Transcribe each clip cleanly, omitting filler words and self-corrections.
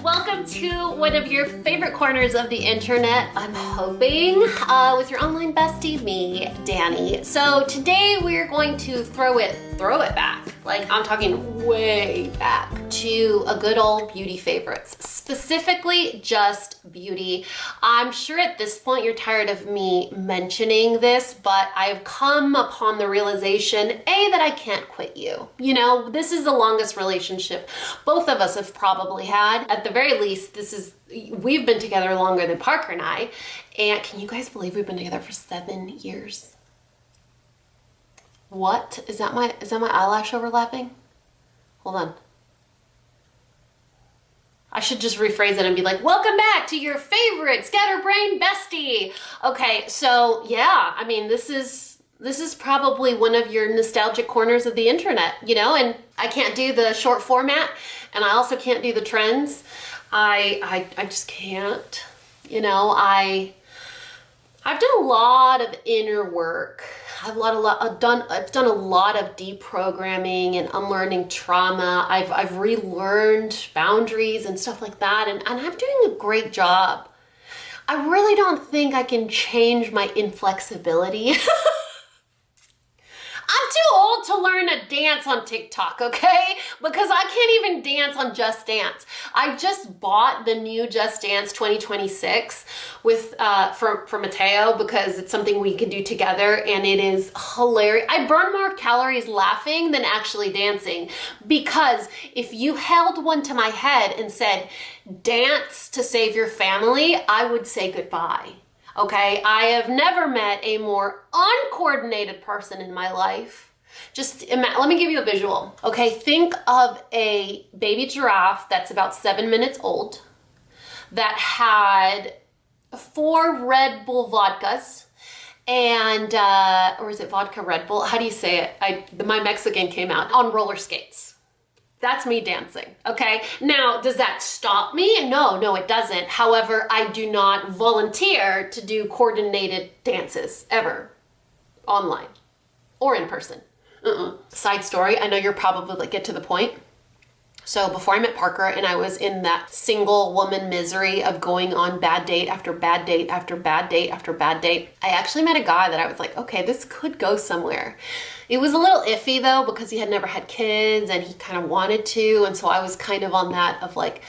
welcome to one of your favorite corners of the internet, I'm hoping, with your online bestie, me, Danny. So today we're going to throw it back. Like, I'm talking way back to a good old beauty favorites, specifically just beauty. I'm sure at this point you're tired of me mentioning this, but I've come upon the realization, A, that I can't quit you. You know, this is the longest relationship both of us have probably had. At the very least, we've been together longer than Parker and I. And can you guys believe we've been together for 7 years? What? Is that my eyelash overlapping? Hold on. I should just rephrase it and be like, welcome back to your favorite scatterbrain bestie. Okay, so yeah, I mean, this is probably one of your nostalgic corners of the internet, you know, and I can't do the short format and I also can't do the trends. I just can't, you know, I've done a lot of inner work. I've done a lot of deprogramming and unlearning trauma. I've relearned boundaries and stuff like that, and I'm doing a great job. I really don't think I can change my inflexibility. I'm too old to learn to dance on TikTok, okay? Because I can't even dance on Just Dance. I just bought the new Just Dance 2026 with for Mateo because it's something we can do together and it is hilarious. I burn more calories laughing than actually dancing because if you held one to my head and said, dance to save your family, I would say goodbye. Okay, I have never met a more uncoordinated person in my life. Just let me give you a visual. Okay, think of a baby giraffe that's about 7 minutes old that had 4 Red Bull vodkas and, or is it vodka Red Bull? How do you say it? My Mexican came out on roller skates. That's me dancing, okay? Now, does that stop me? No, it doesn't. However, I do not volunteer to do coordinated dances ever, online or in person. Side story, I know you're probably like, get to the point. So before I met Parker and I was in that single woman misery of going on bad date after bad date after bad date after bad date, I actually met a guy that I was like, okay, this could go somewhere. It was a little iffy though because he had never had kids and he kind of wanted to, and so I was kind of on that of like,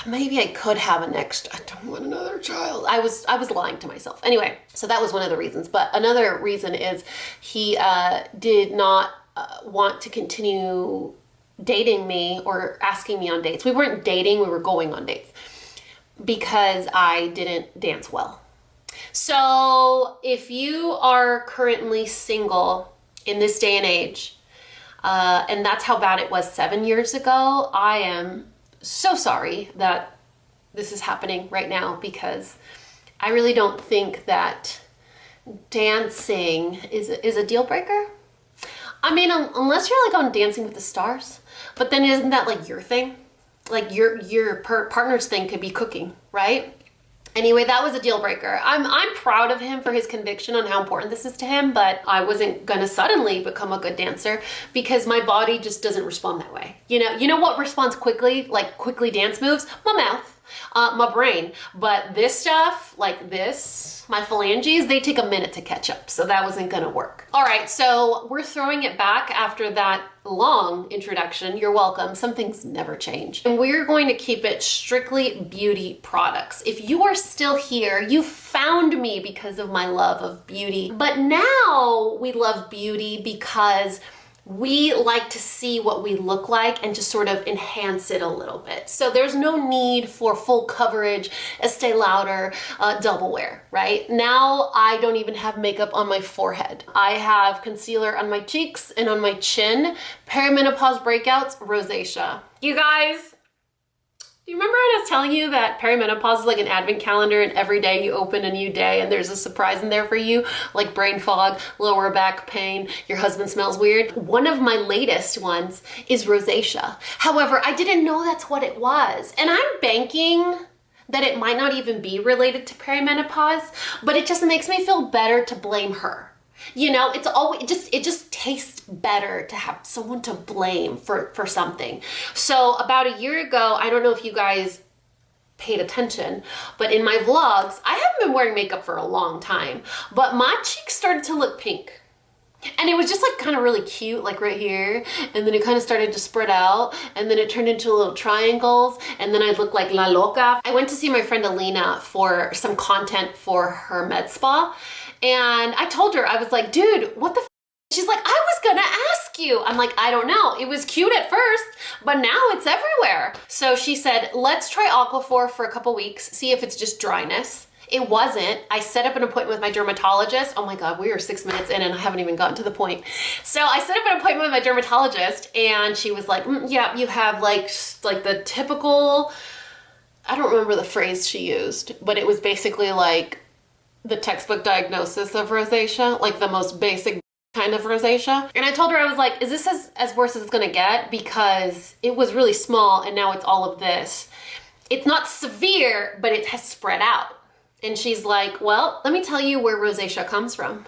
maybe I could have I don't want another child. I was lying to myself. Anyway, so that was one of the reasons. But another reason is he did not want to continue dating me or asking me on dates. We weren't dating, we were going on dates because I didn't dance well. So if you are currently single in this day and age, and that's how bad it was 7 years ago, I am so sorry that this is happening right now because I really don't think that dancing is a deal breaker. I mean, unless you're like on Dancing with the Stars, but then isn't that like your thing? Like your partner's thing could be cooking, right? Anyway, that was a deal breaker. I'm proud of him for his conviction on how important this is to him, but I wasn't gonna suddenly become a good dancer because my body just doesn't respond that way. You know what responds quickly, like quickly dance moves? My mouth. My brain, but this stuff like this, my phalanges, they take a minute to catch up, so that wasn't gonna work. All right, so we're throwing it back after that long introduction. You're welcome. Some things never change, and we're going to keep it strictly beauty products. If you are still here, you found me because of my love of beauty, but now we love beauty because we like to see what we look like and just sort of enhance it a little bit. So there's no need for full coverage, Estee Lauder, double wear, right? Now I don't even have makeup on my forehead. I have concealer on my cheeks and on my chin, perimenopause breakouts, rosacea. You guys, do you remember when I was telling you that perimenopause is like an advent calendar and every day you open a new day and there's a surprise in there for you, like brain fog, lower back pain, your husband smells weird? One of my latest ones is rosacea. However, I didn't know that's what it was. And I'm banking that it might not even be related to perimenopause, but it just makes me feel better to blame her. You know, it's always it just tastes better to have someone to blame for something. So about a year ago, I don't know if you guys paid attention, but in my vlogs, I haven't been wearing makeup for a long time, but my cheeks started to look pink. And it was just like kind of really cute, like right here. And then it kind of started to spread out. And then it turned into little triangles. And then I'd look like La Loca. I went to see my friend Alina for some content for her med spa. And I told her, I was like, dude, what the f? She's like, I was gonna ask you. I'm like, I don't know. It was cute at first, but now it's everywhere. So she said, let's try Aquaphor for a couple weeks, see if it's just dryness. It wasn't. I set up an appointment with my dermatologist. Oh my God, we are 6 minutes in and I haven't even gotten to the point. So I set up an appointment with my dermatologist and she was like, yeah, you have like the typical, I don't remember the phrase she used, but it was basically like the textbook diagnosis of rosacea, like the most basic kind of rosacea. And I told her, I was like, is this as worse as it's gonna get? Because it was really small and now it's all of this. It's not severe, but it has spread out. And she's like, well, let me tell you where rosacea comes from.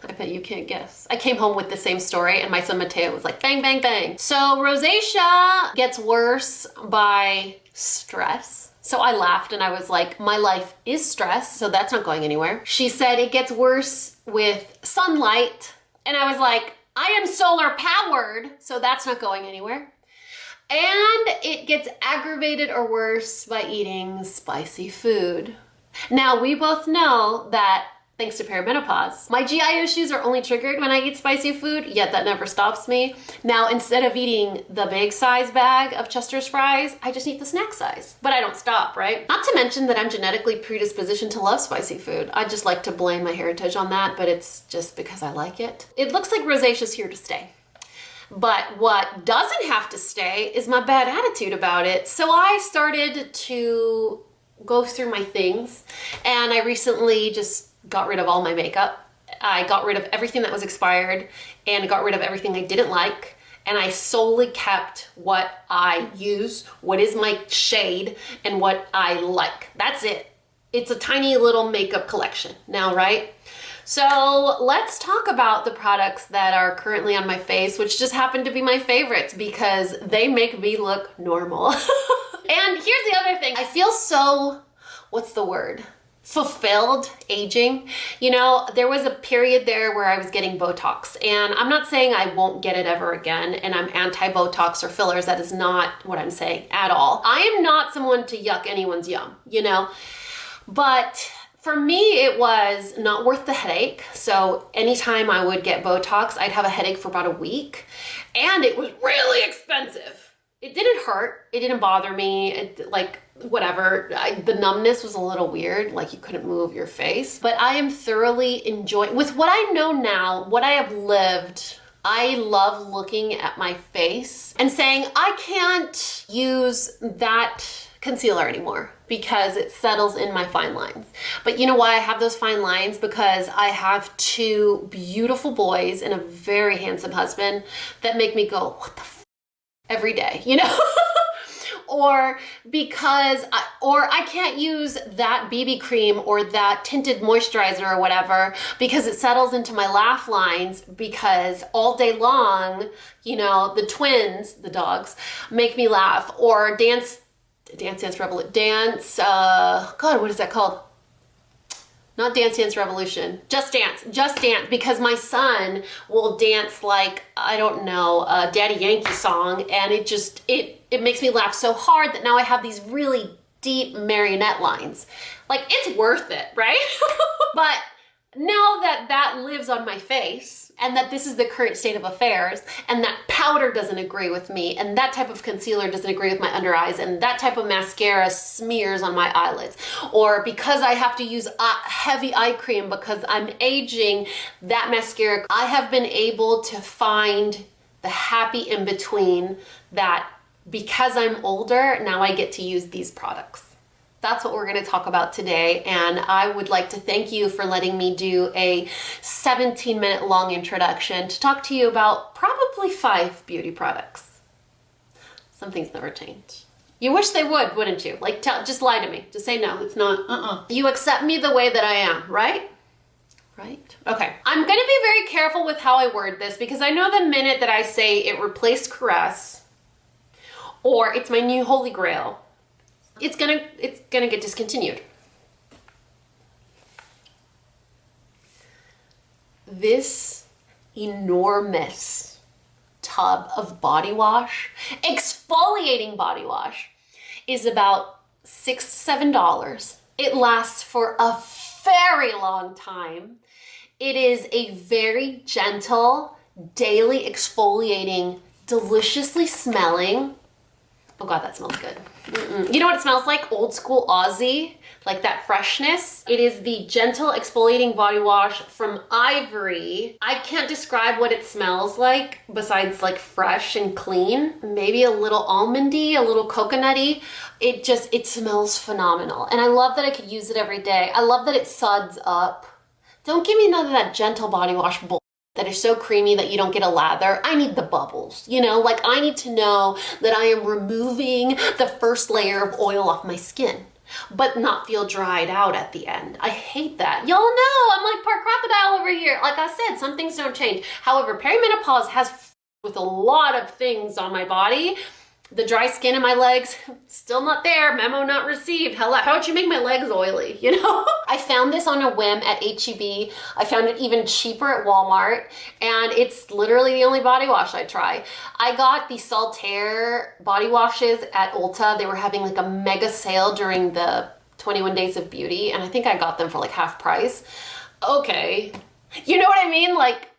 I bet you can't guess. I came home with the same story and my son Mateo was like, bang, bang, bang. So rosacea gets worse by stress. So I laughed and I was like, my life is stress, so that's not going anywhere. She said it gets worse with sunlight. And I was like, I am solar powered, so that's not going anywhere. And it gets aggravated or worse by eating spicy food. Now, we both know that thanks to perimenopause, my GI issues are only triggered when I eat spicy food, yet that never stops me. Now, instead of eating the big size bag of Chester's fries, I just eat the snack size. But I don't stop, right? Not to mention that I'm genetically predispositioned to love spicy food. I just like to blame my heritage on that, but it's just because I like it. It looks like rosacea's here to stay. But what doesn't have to stay is my bad attitude about it. So I started to go through my things and I recently just got rid of all my makeup. I got rid of everything that was expired and got rid of everything I didn't like. And I solely kept what I use, what is my shade, and what I like. That's it. It's a tiny little makeup collection now, right? So let's talk about the products that are currently on my face, which just happen to be my favorites because they make me look normal. And here's the other thing. I feel so, what's the word? Fulfilled aging. You know, there was a period there where I was getting Botox, and I'm not saying I won't get it ever again, and I'm anti-Botox or fillers. That is not what I'm saying at all. I am not someone to yuck anyone's yum, you know, but for me, it was not worth the headache. So anytime I would get Botox, I'd have a headache for about a week, and it was really expensive. It didn't hurt. It didn't bother me. It, like, whatever. The numbness was a little weird, like you couldn't move your face. But I am thoroughly enjoying, with what I know now, what I have lived, I love looking at my face and saying, I can't use that concealer anymore because it settles in my fine lines. But you know why I have those fine lines? Because I have two beautiful boys and a very handsome husband that make me go, what the f every day, you know? Or because I can't use that BB cream or that tinted moisturizer or whatever because it settles into my laugh lines because all day long, you know, the twins, the dogs, make me laugh. Or God, what is that called? Not Dance Dance Revolution, Just Dance, because my son will dance like, I don't know, a Daddy Yankee song, and it makes me laugh so hard that now I have these really deep marionette lines. Like, it's worth it, right? But now that that lives on my face, and that this is the current state of affairs, and that powder doesn't agree with me, and that type of concealer doesn't agree with my under eyes, and that type of mascara smears on my eyelids, or because I have to use heavy eye cream because I'm aging, that mascara, I have been able to find the happy in between that because I'm older, now I get to use these products. That's what we're going to talk about today, and I would like to thank you for letting me do a 17-minute long introduction to talk to you about probably 5 beauty products. Some things never change. You wish they would, wouldn't you? Like, just lie to me. Just say no, it's not. You accept me the way that I am, right? right? Okay, I'm gonna be very careful with how I word this because I know the minute that I say it replaced caress or it's my new holy grail, it's gonna get discontinued. This enormous tub of body wash, exfoliating body wash, is about $6 to $7. It lasts for a very long time. It is a very gentle, daily exfoliating, deliciously smelling. Oh God, that smells good. You know what it smells like? Old school Aussie, like that freshness. It is the gentle exfoliating body wash from Ivory. I can't describe what it smells like besides like fresh and clean. Maybe a little almondy, a little coconutty. It smells phenomenal. And I love that I could use it every day. I love that it suds up. Don't give me none of that gentle body wash bull that is so creamy that you don't get a lather. I need the bubbles, you know, like I need to know that I am removing the first layer of oil off my skin, but not feel dried out at the end. I hate that. Y'all know I'm like part crocodile over here. Like I said, some things don't change. However, perimenopause has with a lot of things on my body. The dry skin in my legs, still not there, memo not received. Hello, how would you make my legs oily, you know? I found this on a whim at H-E-B. I found it even cheaper at Walmart, and it's literally the only body wash I try. I got the Saltaire body washes at Ulta. They were having like a mega sale during the 21 Days of Beauty, and I think I got them for like half price. Okay, you know what I mean? Like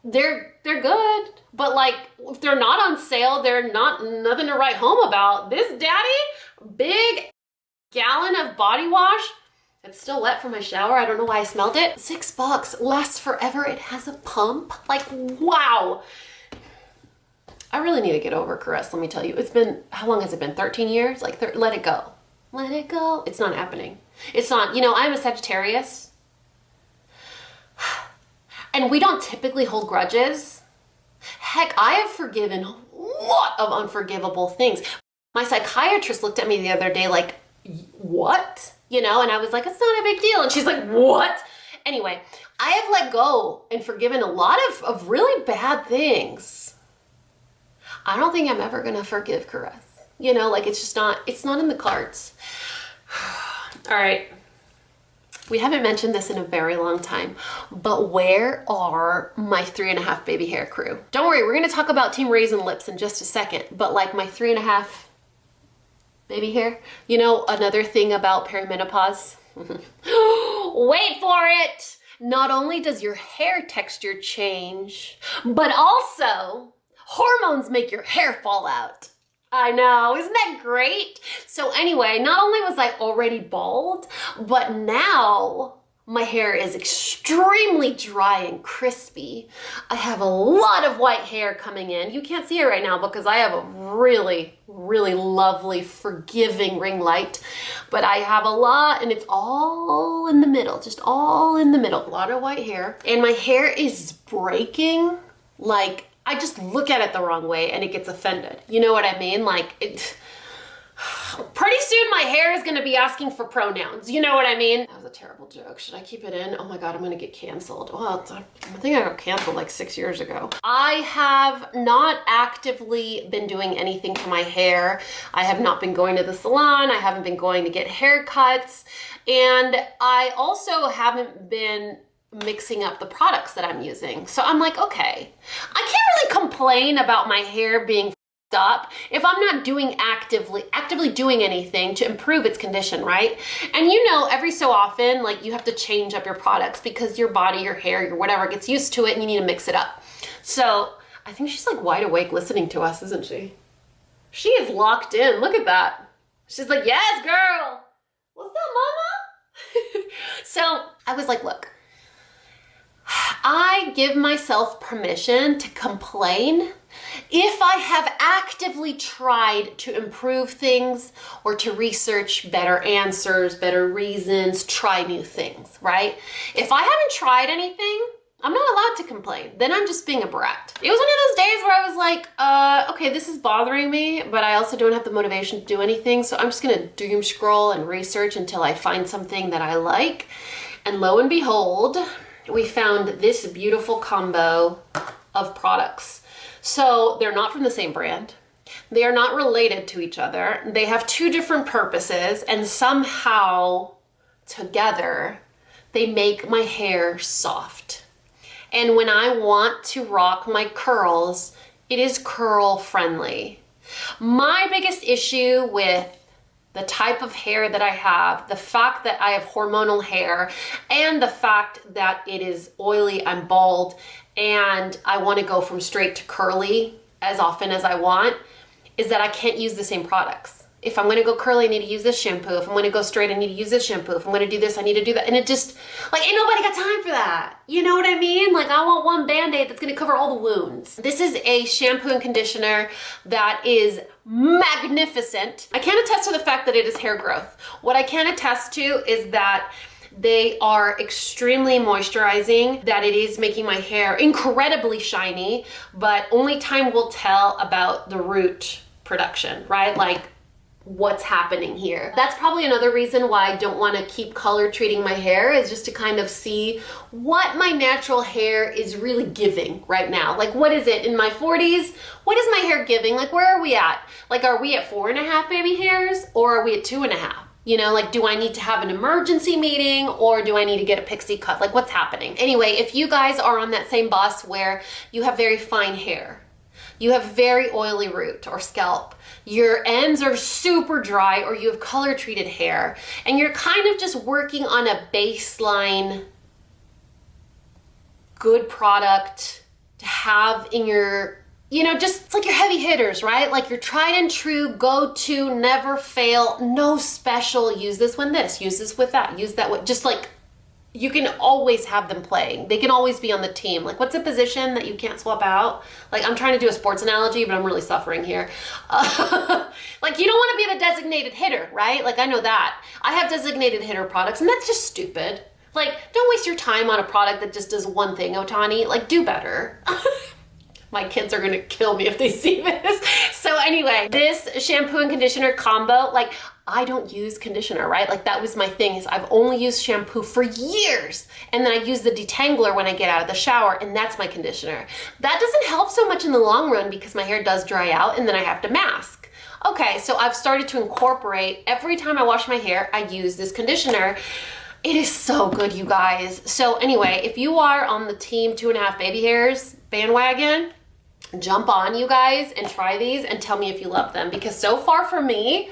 they're good, but like if they're not on sale, they're nothing to write home about. This daddy big gallon of body wash, it's still wet from my shower. I don't know why I smelled it. $6, lasts forever. It has a pump. Like, wow. I really need to get over caress. Let me tell you, it's been, how long has it been? 13 years? Like, let it go. Let it go. It's not happening. It's not, you know, I'm a Sagittarius. And we don't typically hold grudges. Heck, I have forgiven a lot of unforgivable things. My psychiatrist looked at me the other day like, what? You know, and I was like, it's not a big deal. And she's like, what? Anyway, I have let go and forgiven a lot of really bad things. I don't think I'm ever gonna forgive caress. You know, like it's not in the cards. All right. We haven't mentioned this in a very long time, but where are my 3.5 baby hair crew? Don't worry, we're gonna talk about Team Raisin Lips in just a second, but like my 3.5 baby hair. You know, another thing about perimenopause, wait for it. Not only does your hair texture change, but also hormones make your hair fall out. I know, isn't that great? So anyway, not only was I already bald, but now my hair is extremely dry and crispy. I have a lot of white hair coming in. You can't see it right now because I have a really, really lovely, forgiving ring light, but I have a lot and it's all in the middle, just all in the middle. A lot of white hair, and my hair is breaking. Like, I just look at it the wrong way and it gets offended. You know what I mean? Like, pretty soon my hair is gonna be asking for pronouns. You know what I mean? That was a terrible joke. Should I keep it in? Oh my God, I'm gonna get canceled. Well, I think I got canceled like 6 years ago. I have not actively been doing anything to my hair. I have not been going to the salon. I haven't been going to get haircuts. And I also haven't been mixing up the products that I'm using. So I'm like, okay, I can't really complain about my hair being f***ed up if I'm not doing actively doing anything to improve its condition, right? And you know, every so often, like you have to change up your products because your body, your hair, your whatever gets used to it and you need to mix it up. So I think she's like wide awake listening to us, isn't she? She is locked in. Look at that. She's like, yes, girl. What's up, mama? So I was like, look, I give myself permission to complain if I have actively tried to improve things or to research better answers, better reasons, try new things, right? If I haven't tried anything, I'm not allowed to complain. Then I'm just being a brat. It was one of those days where I was like, okay, this is bothering me, but I also don't have the motivation to do anything. So I'm just gonna doom scroll and research until I find something that I like. And lo and behold, we found this beautiful combo of products. So they're not from the same brand. They are not related to each other. They have two different purposes, and somehow together they make my hair soft. And when I want to rock my curls, it is curl friendly. My biggest issue with the type of hair that I have, the fact that I have hormonal hair, and the fact that it is oily, I'm bald, and I want to go from straight to curly as often as I want, is that I can't use the same products. If I'm gonna go curly, I need to use this shampoo. If I'm gonna go straight, I need to use this shampoo. If I'm gonna do this, I need to do that. And it just, like, ain't nobody got time for that. You know what I mean? Like, I want one Band-Aid that's gonna cover all the wounds. This is a shampoo and conditioner that is magnificent. I can't attest to the fact that it is hair growth. What I can attest to is that they are extremely moisturizing, that it is making my hair incredibly shiny, but only time will tell about the root production, right? Like, what's happening here. That's probably another reason why I don't want to keep color treating my hair, is just to kind of see what my natural hair is really giving right now. Like, what is it in my 40s? What is my hair giving? Like, where are we at? Like, are we at 4.5 baby hairs, or are we at 2.5? You know, like, do I need to have an emergency meeting, or do I need to get a pixie cut? Like, what's happening? Anyway, if you guys are on that same bus where you have very fine hair, you have very oily root or scalp, your ends are super dry, or you have color treated hair, and you're kind of just working on a baseline good product to have in your, you know, just, it's like your heavy hitters, right? Like your tried and true, go to, never fail, no special, use this when this, use this with that, use that with, just like, you can always have them playing. They can always be on the team. Like, what's a position that you can't swap out? Like, I'm trying to do a sports analogy, but I'm really suffering here. Like, you don't want to be the designated hitter, right? Like, I know that. I have designated hitter products, and that's just stupid. Like, don't waste your time on a product that just does one thing, Otani. Like, do better. My kids are gonna kill me if they see this. So anyway, this shampoo and conditioner combo, like, I don't use conditioner, right? Like, that was my thing, is I've only used shampoo for years, and then I use the detangler when I get out of the shower, and that's my conditioner. That doesn't help so much in the long run because my hair does dry out and then I have to mask. Okay, so I've started to incorporate, every time I wash my hair, I use this conditioner. It is so good, you guys. So anyway, if you are on the team 2.5 baby hairs bandwagon, jump on, you guys, and try these and tell me if you love them, because so far for me,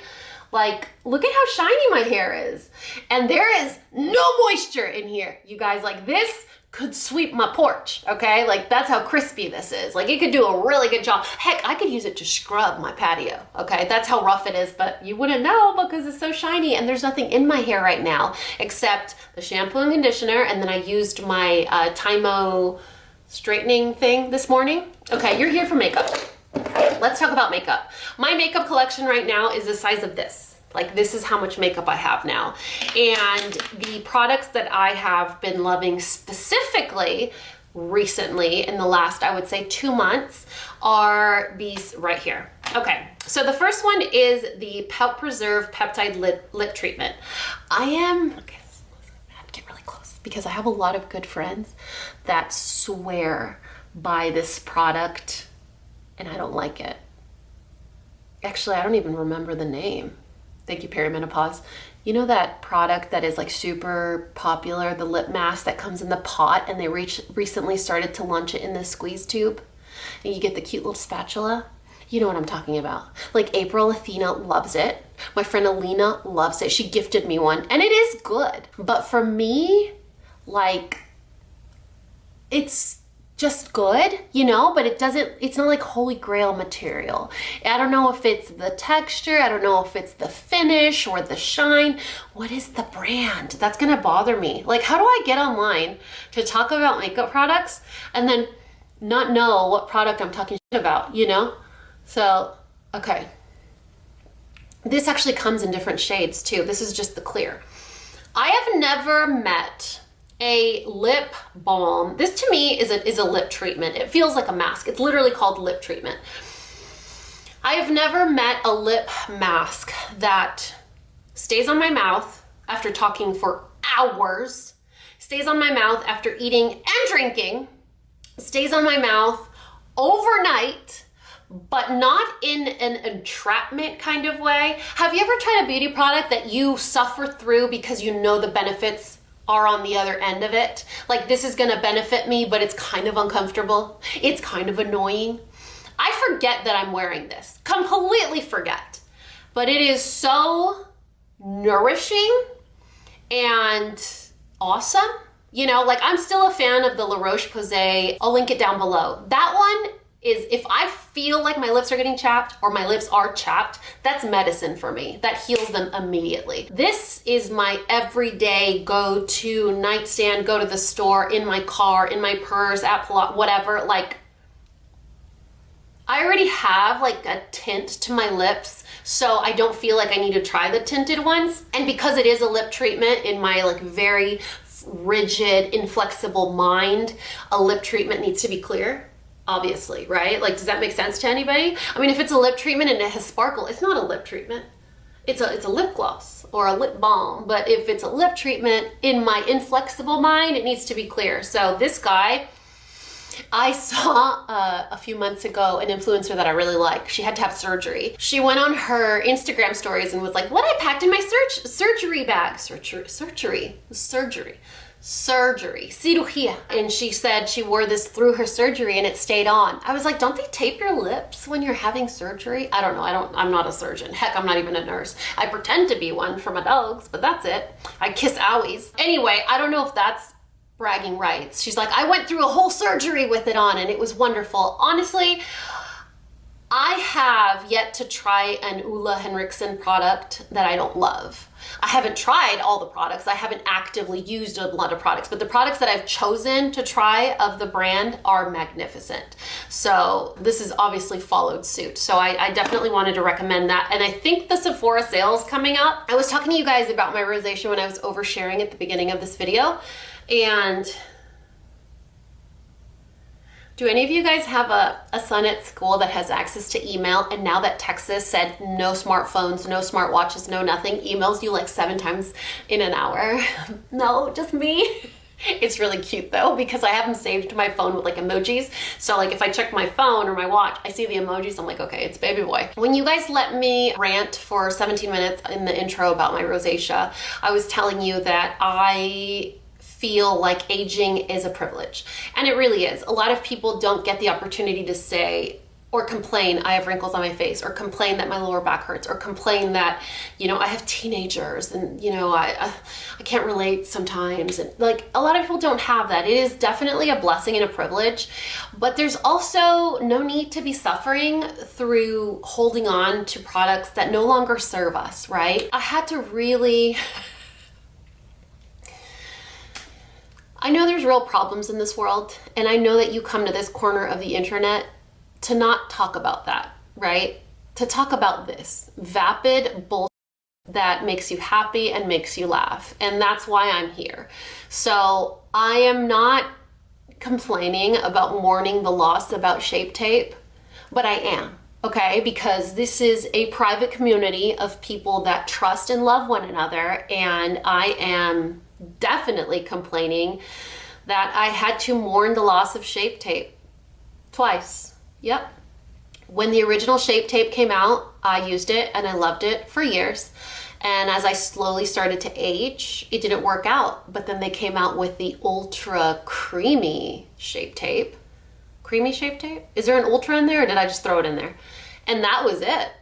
like, look at how shiny my hair is. And there is no moisture in here, you guys. Like, this could sweep my porch, okay? Like, that's how crispy this is. Like, it could do a really good job. Heck, I could use it to scrub my patio, okay? That's how rough it is, but you wouldn't know because it's so shiny, and there's nothing in my hair right now except the shampoo and conditioner, and then I used my Tymo straightening thing this morning. Okay, you're here for makeup. Let's talk about makeup. My makeup collection right now is the size of this. Like, this is how much makeup I have now. And the products that I have been loving specifically recently in the last, I would say, 2 months are these right here. Okay, so the first one is the Pout Preserve Peptide Lip Treatment. Okay, I have to get really close because I have a lot of good friends that swear by this product, and I don't like it. Actually, I don't even remember the name. Thank you, perimenopause. You know that product that is like super popular, the lip mask that comes in the pot, and they recently started to launch it in this squeeze tube, and you get the cute little spatula? You know what I'm talking about. Like, April Athena loves it. My friend Alina loves it. She gifted me one, and it is good. But for me, like, it's just good, you know, but it's not like holy grail material. I don't know if it's the texture, I don't know if it's the finish or the shine. What is the brand? That's gonna bother me. Like, how do I get online to talk about makeup products and then not know what product I'm talking shit about, you know? So, okay. This actually comes in different shades too. This is just the clear. I have never met a lip balm. This to me is a lip treatment. It feels like a mask. It's literally called lip treatment. I have never met a lip mask that stays on my mouth after talking for hours, stays on my mouth after eating and drinking, stays on my mouth overnight, but not in an entrapment kind of way. Have you ever tried a beauty product that you suffer through because you know the benefits are on the other end of it? Like, this is gonna benefit me, but it's kind of uncomfortable. It's kind of annoying. I forget that I'm wearing this, completely forget. But it is so nourishing and awesome. You know, like, I'm still a fan of the La Roche-Posay. I'll link it down below. That one is, if I feel like my lips are getting chapped or my lips are chapped, that's medicine for me. That heals them immediately. This is my everyday go-to nightstand, go to the store, in my car, in my purse, at Pilates, whatever. Like, I already have like a tint to my lips, so I don't feel like I need to try the tinted ones. And because it is a lip treatment, in my like very rigid, inflexible mind, a lip treatment needs to be clear. Obviously, right? Like, does that make sense to anybody? I mean, if it's a lip treatment and it has sparkle, it's not a lip treatment. It's a lip gloss or a lip balm. But if it's a lip treatment, in my inflexible mind, it needs to be clear. So this guy, I saw a few months ago an influencer that I really like. She had to have surgery. She went on her Instagram stories and was like, what I packed in my surgery bag. Surgery, cirugía. And she said she wore this through her surgery and it stayed on. I was like, don't they tape your lips when you're having surgery? I don't know, I'm not a surgeon. Heck, I'm not even a nurse. I pretend to be one for my dogs, but that's it. I kiss owies. Anyway, I don't know if that's bragging rights. She's like, I went through a whole surgery with it on and it was wonderful. Honestly, I have yet to try an Ole Henriksen product that I don't love. I haven't tried all the products. I haven't actively used a lot of products, but the products that I've chosen to try of the brand are magnificent. So this has obviously followed suit. So I definitely wanted to recommend that. And I think the Sephora sale is coming up. I was talking to you guys about my rosacea when I was oversharing at the beginning of this video. And do any of you guys have a son at school that has access to email, and now that Texas said no smartphones, no smartwatches, no nothing, emails you like 7 times in an hour? No, just me. It's really cute though, because I have them saved to my phone with like emojis. So like if I check my phone or my watch, I see the emojis, I'm like, okay, it's baby boy. When you guys let me rant for 17 minutes in the intro about my rosacea, I was telling you that I feel like aging is a privilege. And it really is. A lot of people don't get the opportunity to say or complain, I have wrinkles on my face, or complain that my lower back hurts, or complain that, you know, I have teenagers and, you know, I can't relate sometimes. And like, a lot of people don't have that. It is definitely a blessing and a privilege, but there's also no need to be suffering through holding on to products that no longer serve us, right? I had to really I know there's real problems in this world, and I know that you come to this corner of the internet to not talk about that, right? To talk about this vapid bullshit that makes you happy and makes you laugh. And that's why I'm here. So I am not complaining about mourning the loss about Shape Tape, but I am, okay? Because this is a private community of people that trust and love one another, and I am definitely complaining that I had to mourn the loss of Shape Tape twice. Yep. When the original Shape Tape came out, I used it and I loved it for years. And as I slowly started to age, it didn't work out. But then they came out with the ultra creamy Shape Tape. Creamy Shape Tape? Is there an ultra in there, or did I just throw it in there? And that was it.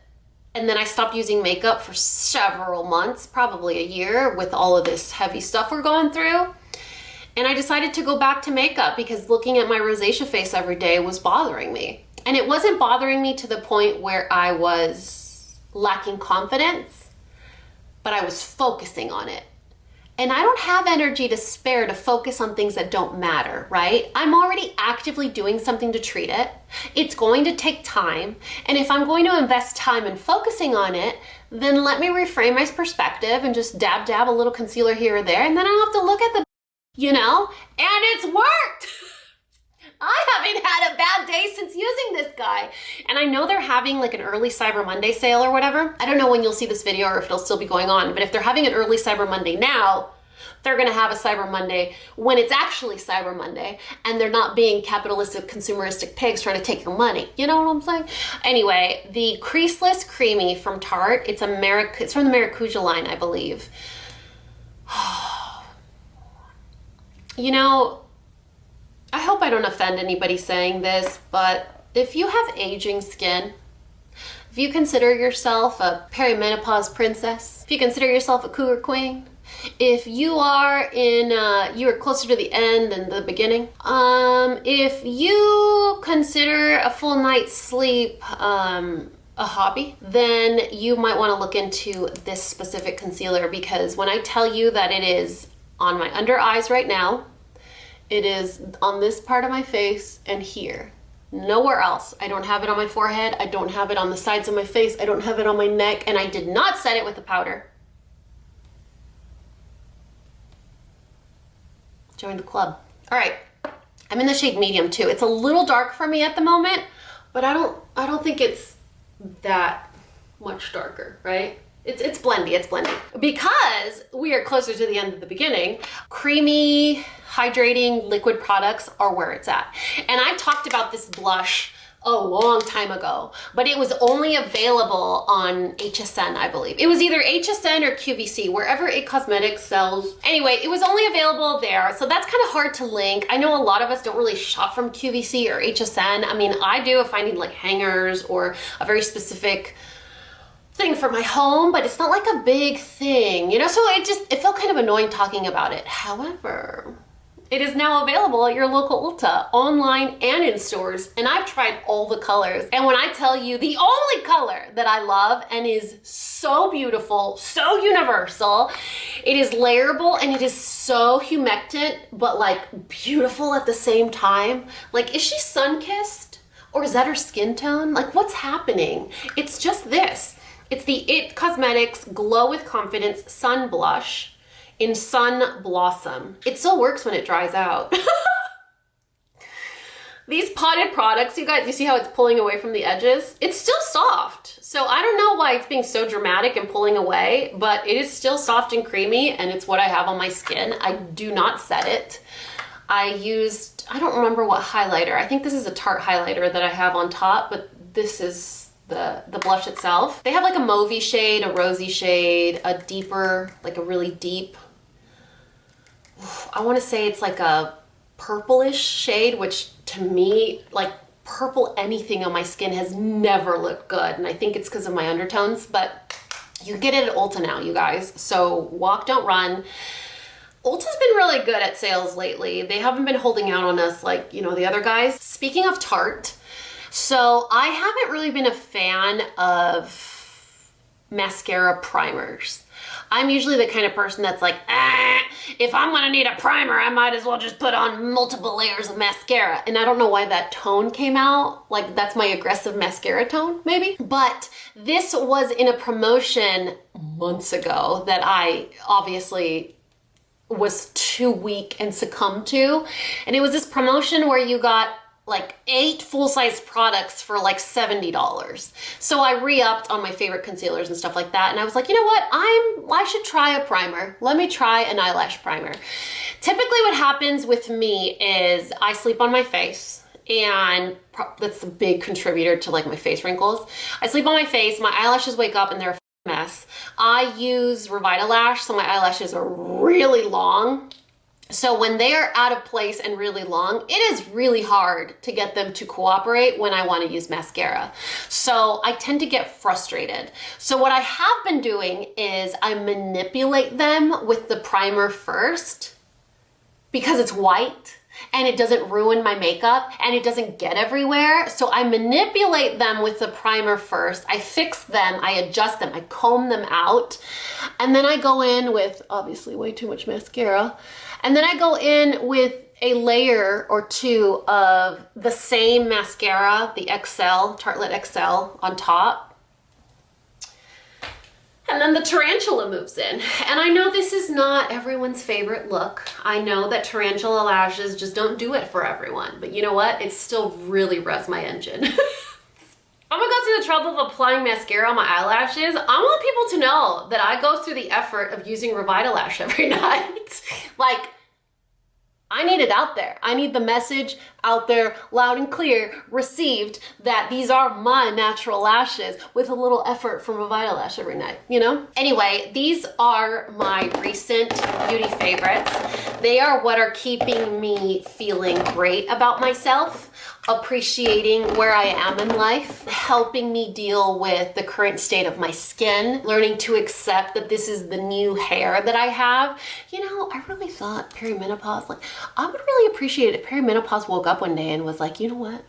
And then I stopped using makeup for several months, probably a year, with all of this heavy stuff we're going through. And I decided to go back to makeup because looking at my rosacea face every day was bothering me. And it wasn't bothering me to the point where I was lacking confidence, but I was focusing on it. And I don't have energy to spare to focus on things that don't matter, right? I'm already actively doing something to treat it. It's going to take time. And if I'm going to invest time in focusing on it, then let me reframe my perspective and just dab a little concealer here or there. And then I don't have to look at the you know, and it's worked. I haven't had a bad day since using this guy. And I know they're having like an early Cyber Monday sale or whatever. I don't know when you'll see this video or if it'll still be going on, but if they're having an early Cyber Monday now, they're gonna have a Cyber Monday when it's actually Cyber Monday and they're not being capitalistic, consumeristic pigs trying to take your money. You know what I'm saying? Anyway, the Creaseless Creamy from Tarte, it's from the Maracuja line, I believe. You know, I hope I don't offend anybody saying this, but if you have aging skin, if you consider yourself a perimenopause princess, if you consider yourself a cougar queen, if you are you are closer to the end than the beginning, if you consider a full night's sleep a hobby, then you might want to look into this specific concealer, because when I tell you that it is on my under eyes right now, it is on this part of my face and here. Nowhere else. I don't have it on my forehead. I don't have it on the sides of my face. I don't have it on my neck, and I did not set it with a powder. Join the club. All right, I'm in the shade medium too. It's a little dark for me at the moment, but I don't think it's that much darker, right? It's blendy, it's blendy. Because we are closer to the end of the beginning, creamy, hydrating liquid products are where it's at. And I talked about this blush a long time ago, but it was only available on HSN, I believe. It was either HSN or QVC, wherever It Cosmetics sells. Anyway, it was only available there, so that's kind of hard to link. I know a lot of us don't really shop from QVC or HSN. I mean, I do if I need like hangers or a very specific thing for my home, but it's not like a big thing, you know? So it felt kind of annoying talking about it. However, it is now available at your local Ulta, online and in stores, and I've tried all the colors. And when I tell you the only color that I love and is so beautiful, so universal, it is layerable and it is so humectant, but like beautiful at the same time. Like, is she sun-kissed? Or is that her skin tone? Like, what's happening? It's just this. It's the It Cosmetics Glow with Confidence Sun Blush in Sun Blossom. It still works when it dries out. These potted products, you guys, you see how it's pulling away from the edges? It's still soft. So I don't know why it's being so dramatic and pulling away, but it is still soft and creamy, and it's what I have on my skin. I do not set it. I don't remember what highlighter. I think this is a Tarte highlighter that I have on top, but this is the blush itself. They have like a mauvey shade, a rosy shade, a deeper, like a really deep, I want to say it's like a purplish shade, which to me, like purple anything on my skin has never looked good. And I think it's because of my undertones, but you get it at Ulta now, you guys. So walk, don't run. Ulta's been really good at sales lately. They haven't been holding out on us like, you know, the other guys. Speaking of Tarte, so I haven't really been a fan of mascara primers. I'm usually the kind of person that's like, if I'm gonna need a primer, I might as well just put on multiple layers of mascara. And I don't know why that tone came out. Like, that's my aggressive mascara tone, maybe. But this was in a promotion months ago that I obviously was too weak and succumbed to. And it was this promotion where you got like 8 full-size products for like $70. So I re-upped on my favorite concealers and stuff like that. And I was like, you know what? I should try a primer. Let me try an eyelash primer. Typically what happens with me is I sleep on my face, and that's a big contributor to like my face wrinkles. I sleep on my face, my eyelashes wake up and they're a mess. I use Revitalash, so my eyelashes are really long. So when they are out of place and really long, it is really hard to get them to cooperate when I want to use mascara. So I tend to get frustrated. So what I have been doing is I manipulate them with the primer first, because it's white and it doesn't ruin my makeup and it doesn't get everywhere. So I manipulate them with the primer first. I fix them, I adjust them, I comb them out. And then I go in with obviously way too much mascara. And then I go in with a layer or two of the same mascara, the XL, Tartelette XL on top. And And then the tarantula moves in. And I know this is not everyone's favorite look. I know that tarantula lashes just don't do it for everyone. But you know what? It still really revs my engine. I'm gonna go through the trouble of applying mascara on my eyelashes. I want people to know that I go through the effort of using Revitalash every night. Like, I need it out there. I need the message out there loud and clear, received, that these are my natural lashes with a little effort from Revitalash every night, you know? Anyway, these are my recent beauty favorites. They are what are keeping me feeling great about myself, appreciating where I am in life, helping me deal with the current state of my skin, learning to accept that this is the new hair that I have. You know, I really thought perimenopause, like, I would really appreciate it if perimenopause woke up one day and was like, you know what?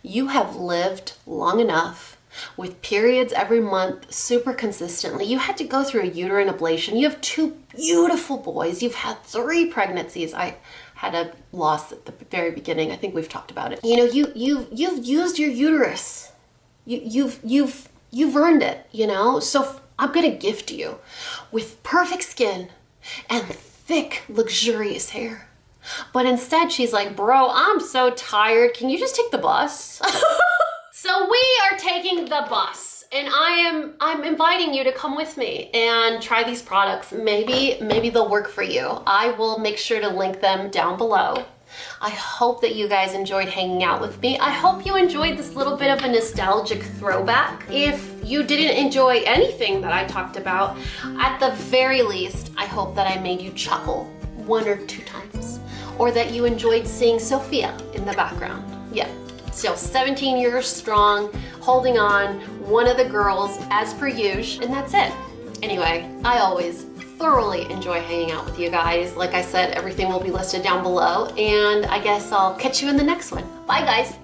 You have lived long enough with periods every month, super consistently. You had to go through a uterine ablation. You have 2 beautiful boys. You've had 3 pregnancies. I had a loss at the very beginning. I think we've talked about it. You know, you've used your uterus. You've earned it, you know? So I'm gonna gift you with perfect skin and thick, luxurious hair. But instead she's like, bro, I'm so tired. Can you just take the bus? So we are taking the bus, and I'm inviting you to come with me and try these products. Maybe they'll work for you. I will make sure to link them down below. I hope that you guys enjoyed hanging out with me. I hope you enjoyed this little bit of a nostalgic throwback. If you didn't enjoy anything that I talked about, at the very least, I hope that I made you chuckle 1 or 2 times, or that you enjoyed seeing Sophia in the background. Yeah, still 17 years strong, holding on, one of the girls as per usual, and that's it. Anyway, I always thoroughly enjoy hanging out with you guys. Like I said, everything will be listed down below, and I guess I'll catch you in the next one. Bye, guys.